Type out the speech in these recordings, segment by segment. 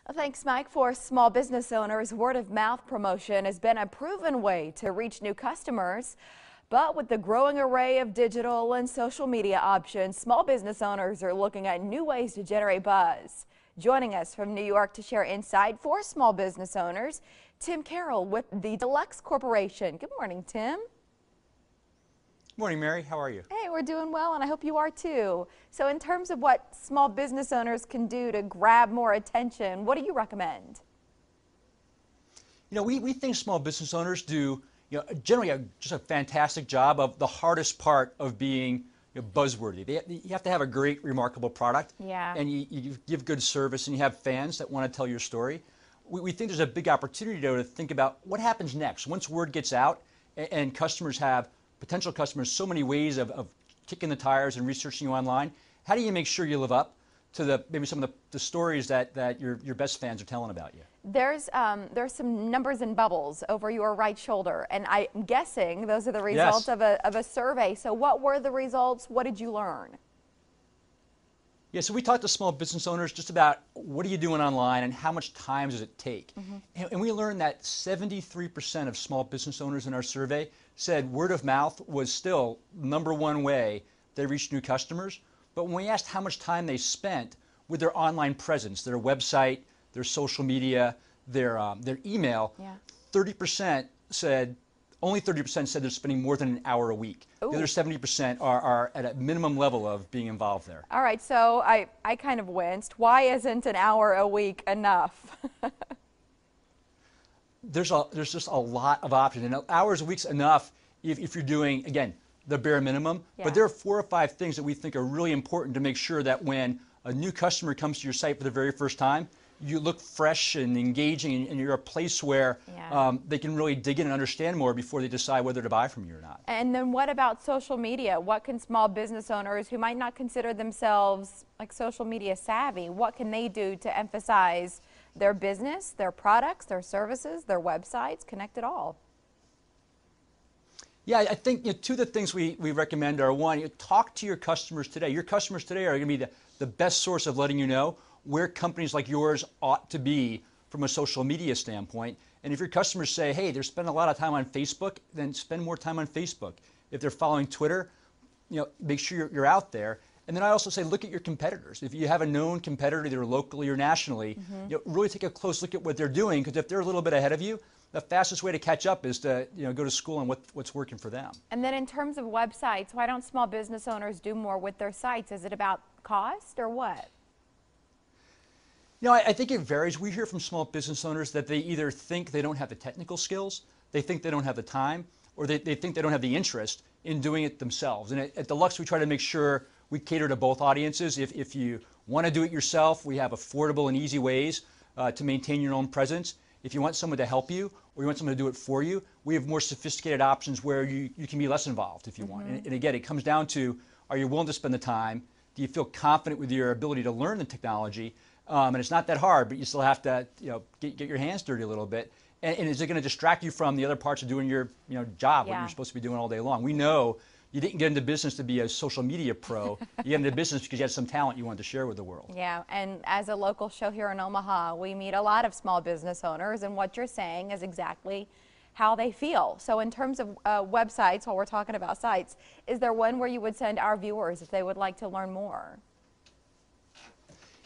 Well, thanks, Mike. For small business owners, word-of-mouth promotion has been a proven way to reach new customers. But with the growing array of digital and social media options, small business owners are looking at new ways to generate buzz. Joining us from New York to share insight for small business owners, Tim Carroll with the Deluxe Corporation. Good morning, Tim. Good morning, Mary. How are you? Hey, we're doing well, and I hope you are too. So in terms of what small business owners can do to grab more attention, what do you recommend? We think small business owners do generally just a fantastic job of the hardest part of being buzzworthy. You have to have a great, remarkable product, and you give good service, and you have fans that want to tell your story. We think there's a big opportunity though to think about what happens next once word gets out and customers have potential customers so many ways of kicking the tires and researching you online. How do you make sure you live up to maybe some of the stories that your best fans are telling about you? There's some numbers and bubbles over your right shoulder, and I'm guessing those are the results of a survey. So what were the results? What did you learn? Yeah, so we talked to small business owners just about what are you doing online and how much time does it take. And we learned that 73% of small business owners in our survey said word of mouth was still #1 way they reached new customers. But when we asked how much time they spent with their online presence, their website, their social media, their email, 30% said, only 30% said they're spending more than an hour a week. Ooh. The other 70% are at a minimum level of being involved there. All right, so I kind of winced. Why isn't an hour a week enough? There's just a lot of options, and hours a week's enough if you're doing, again, the bare minimum. But there are 4 or 5 things that we think are really important to make sure that when a new customer comes to your site for the very first time, you look fresh and engaging, and you're a place where they can really dig in and understand more before they decide whether to buy from you or not. And then what about social media? What can small business owners who might not consider themselves like social media savvy, what can they do to emphasize their business, their products, their services, their websites, connect it all? Yeah, I think 2 of the things we recommend are, 1, talk to your customers today. Your customers today are going to be the best source of letting you know where companies like yours ought to be from a social media standpoint. And if your customers say, hey, they're spending a lot of time on Facebook, then spend more time on Facebook. If they're following Twitter, make sure you're out there. And then I also say, look at your competitors. If you have a known competitor, either locally or nationally, really take a close look at what they're doing, because if they're a little bit ahead of you, the fastest way to catch up is to go to school on what's working for them. And then in terms of websites, why don't small business owners do more with their sites? Is it about cost or what? I think it varies. We hear from small business owners that they either think they don't have the technical skills, they think they don't have the time, or they think they don't have the interest in doing it themselves. And at Deluxe, we try to make sure we cater to both audiences. If you want to do it yourself, we have affordable and easy ways to maintain your own presence. If you want someone to help you, or you want someone to do it for you, we have more sophisticated options where you can be less involved if you want. And again, it comes down to, are you willing to spend the time? Do you feel confident with your ability to learn the technology? And it's not that hard, but you still have to get your hands dirty a little bit. And is it going to distract you from the other parts of doing your job, what you're supposed to be doing all day long? We know you didn't get into business to be a social media pro. You got into business because you had some talent you wanted to share with the world. Yeah, and as a local show here in Omaha, we meet a lot of small business owners, and what you're saying is exactly how they feel. So in terms of websites, while we're talking about sites, is there one where you would send our viewers if they would like to learn more?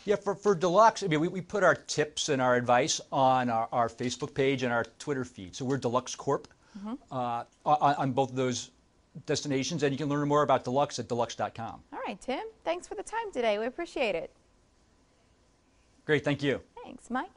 Yeah, for Deluxe, we put our tips and our advice on our Facebook page and our Twitter feed. So we're Deluxe Corp on both of those destinations, and you can learn more about Deluxe at deluxe.com. All right, Tim, thanks for the time today. We appreciate it. Great, thank you. Thanks, Mike.